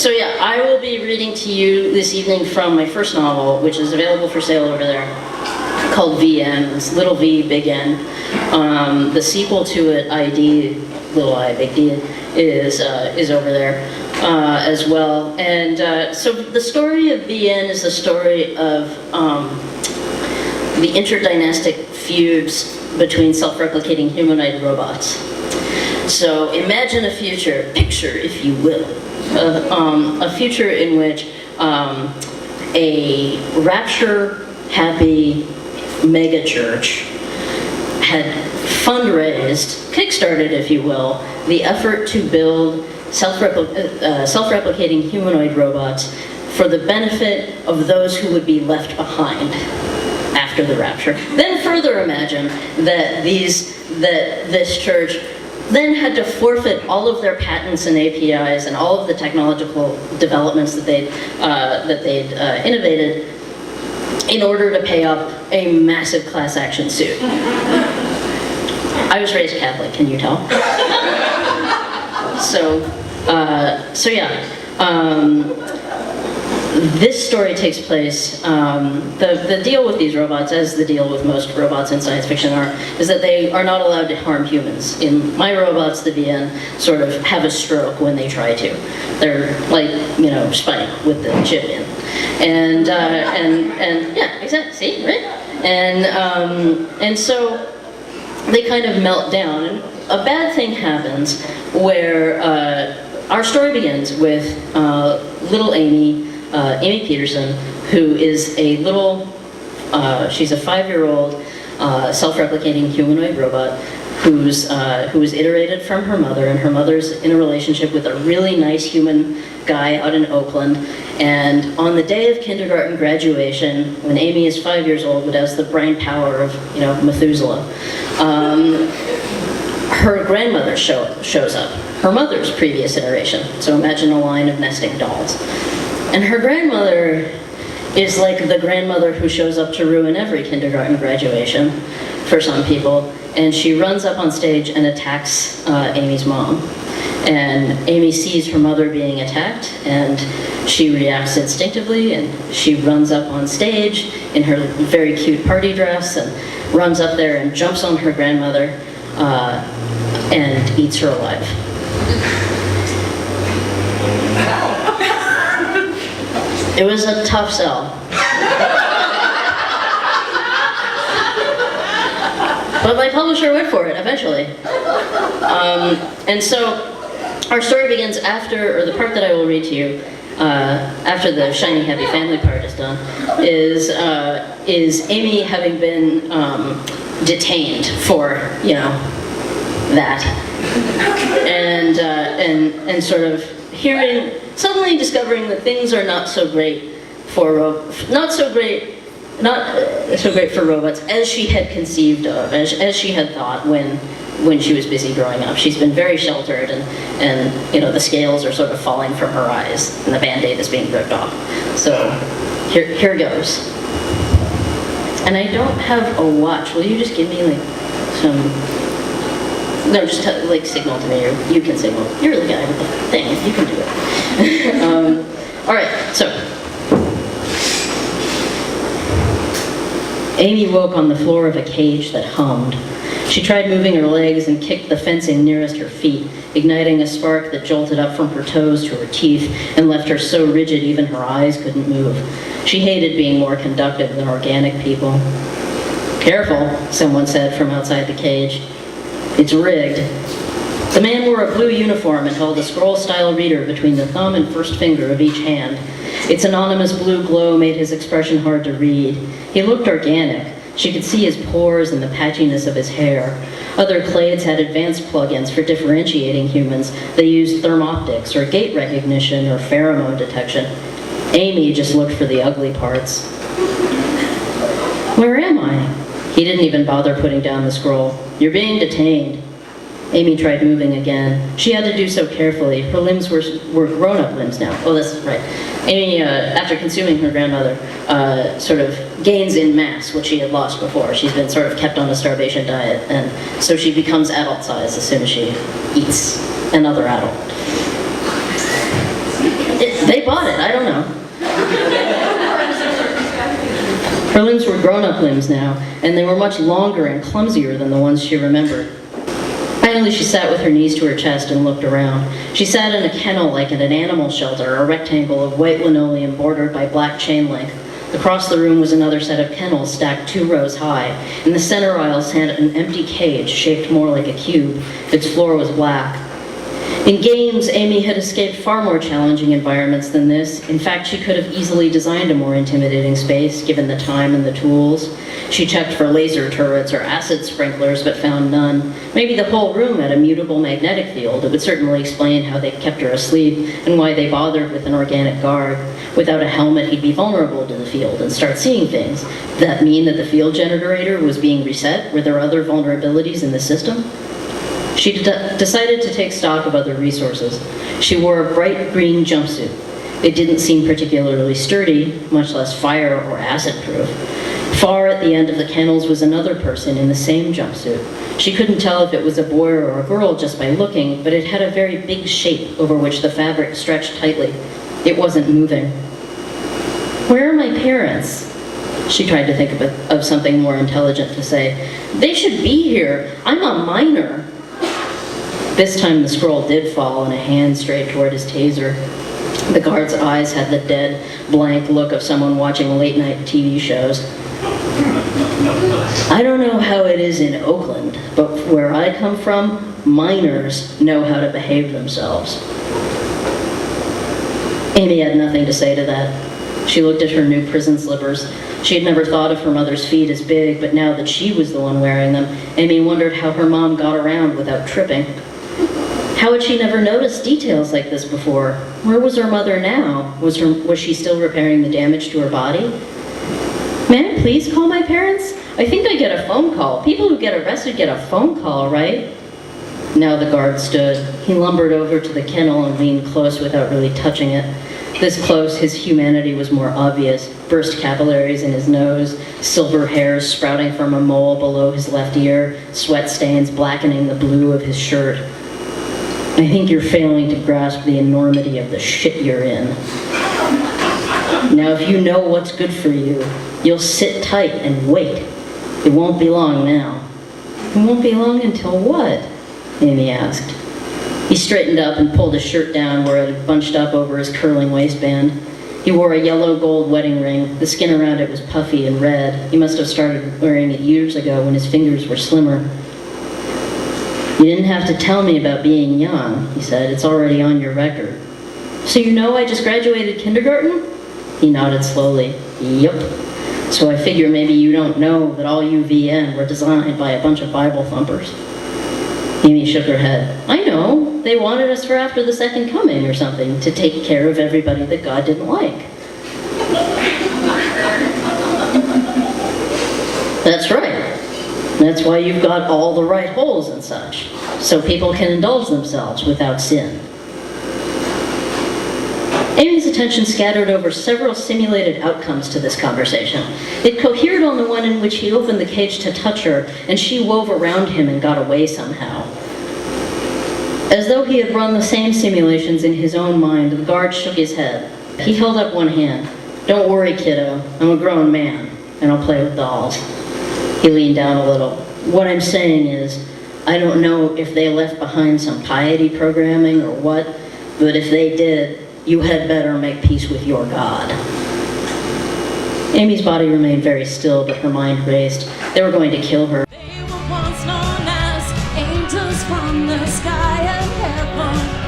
So yeah, I will be reading to you this evening from my first novel, which is available for sale over there, called VN. It's little V, big N. The sequel to it, ID, little I, big D, is over there as well. And so the story of VN is the story of the interdynastic feuds between self-replicating humanoid robots. So imagine a future, picture if you will, a future in which a rapture-happy mega-church had fundraised, kickstarted if you will, the effort to build self-replicating humanoid robots for the benefit of those who would be left behind after the rapture. Then further imagine that this church then had to forfeit all of their patents and APIs and all of the technological developments that they'd innovated in order to pay up a massive class action suit. I was raised Catholic, can you tell? So yeah. This story takes place, the deal with these robots, as the deal with most robots in science fiction is that they are not allowed to harm humans. In my robots, the VN, sort of have a stroke when they try to. They're like, Spike with the chip in. And yeah, exactly, see, right? And so they kind of melt down, and a bad thing happens where our story begins with little Amy Peterson, who is a little, she's a 5-year-old self-replicating humanoid robot who was iterated from her mother, and her mother's in a relationship with a really nice human guy out in Oakland. And on the day of kindergarten graduation, when Amy is 5 years old but has the brain power of, Methuselah, her grandmother shows up, her mother's previous iteration. So imagine a line of nesting dolls. And her grandmother is like the grandmother who shows up to ruin every kindergarten graduation for some people. And she runs up on stage and attacks Amy's mom. And Amy sees her mother being attacked, and she reacts instinctively, and she runs up on stage in her very cute party dress, and runs up there and jumps on her grandmother and eats her alive. It was a tough sell. But my publisher went for it, eventually. And so, our story begins after, or the part that I will read to you, after the shiny happy family part is done, is Amy having been detained for, that. And sort of suddenly discovering that things are not so great for robots as she had conceived of, as she had thought when she was busy growing up. She's been very sheltered, and the scales are sort of falling from her eyes, and the Band-Aid is being ripped off. So here goes. And I don't have a watch. Will you just give me some? No, just signal to me, or you can signal. You're the guy with the thing. You can do it. All right. So. Amy woke on the floor of a cage that hummed. She tried moving her legs and kicked the fencing nearest her feet, igniting a spark that jolted up from her toes to her teeth and left her so rigid even her eyes couldn't move. She hated being more conductive than organic people. "Careful," someone said from outside the cage. "It's rigged." The man wore a blue uniform and held a scroll-style reader between the thumb and first finger of each hand. Its anonymous blue glow made his expression hard to read. He looked organic. She could see his pores and the patchiness of his hair. Other clades had advanced plugins for differentiating humans. They used thermoptics or gait recognition or pheromone detection. Amy just looked for the ugly parts. "Where am I?" He didn't even bother putting down the scroll. "You're being detained." Amy tried moving again. She had to do so carefully. Her limbs were grown-up limbs now. Oh, that's right. Amy, after consuming her grandmother, sort of gains in mass what she had lost before. She's been sort of kept on a starvation diet, and so she becomes adult size as soon as she eats another adult. they bought it, I don't know. Her limbs were grown-up limbs now, and they were much longer and clumsier than the ones she remembered. Finally, she sat with her knees to her chest and looked around. She sat in a kennel like in an animal shelter, a rectangle of white linoleum bordered by black chain link. Across the room was another set of kennels stacked 2 rows high. In the center aisle sat an empty cage shaped more like a cube. Its floor was black. In games, Amy had escaped far more challenging environments than this. In fact, she could have easily designed a more intimidating space, given the time and the tools. She checked for laser turrets or acid sprinklers, but found none. Maybe the whole room had a mutable magnetic field. It would certainly explain how they kept her asleep and why they bothered with an organic guard. Without a helmet, he'd be vulnerable to the field and start seeing things. Did that mean that the field generator was being reset? Were there other vulnerabilities in the system? She decided to take stock of other resources. She wore a bright green jumpsuit. It didn't seem particularly sturdy, much less fire or acid-proof. Far at the end of the kennels was another person in the same jumpsuit. She couldn't tell if it was a boy or a girl just by looking, but it had a very big shape over which the fabric stretched tightly. It wasn't moving. "Where are my parents?" She tried to think of something more intelligent to say. "They should be here. I'm a minor." This time the scroll did fall and a hand strayed toward his taser. The guard's eyes had the dead, blank look of someone watching late-night TV shows. "I don't know how it is in Oakland, but where I come from, minors know how to behave themselves." Amy had nothing to say to that. She looked at her new prison slippers. She had never thought of her mother's feet as big, but now that she was the one wearing them, Amy wondered how her mom got around without tripping. How had she never noticed details like this before? Where was her mother now? Was she still repairing the damage to her body? "May I please call my parents? I think I get a phone call. People who get arrested get a phone call, right?" Now the guard stood. He lumbered over to the kennel and leaned close without really touching it. This close, his humanity was more obvious. Burst capillaries in his nose, silver hairs sprouting from a mole below his left ear, sweat stains blackening the blue of his shirt. "I think you're failing to grasp the enormity of the shit you're in. Now, if you know what's good for you, you'll sit tight and wait. It won't be long now." "It won't be long until what?" Amy asked. He straightened up and pulled his shirt down where it had bunched up over his curling waistband. He wore a yellow gold wedding ring. The skin around it was puffy and red. He must have started wearing it years ago when his fingers were slimmer. "You didn't have to tell me about being young," he said. "It's already on your record." "So you know I just graduated kindergarten?" He nodded slowly. "Yep. So I figure maybe you don't know that all you VN were designed by a bunch of Bible thumpers." Amy shook her head. "I know. They wanted us for after the second coming or something, to take care of everybody that God didn't like." "That's right. That's why you've got all the right holes and such, so people can indulge themselves without sin." Amy's attention scattered over several simulated outcomes to this conversation. It cohered on the one in which he opened the cage to touch her, and she wove around him and got away somehow. As though he had run the same simulations in his own mind, the guard shook his head. He held up one hand. "Don't worry, kiddo. I'm a grown man, and I'll play with dolls." He leaned down a little. "What I'm saying is, I don't know if they left behind some piety programming or what, but if they did, you had better make peace with your God." Amy's body remained very still, but her mind raced. They were going to kill her. They were once known as angels from the sky of heaven.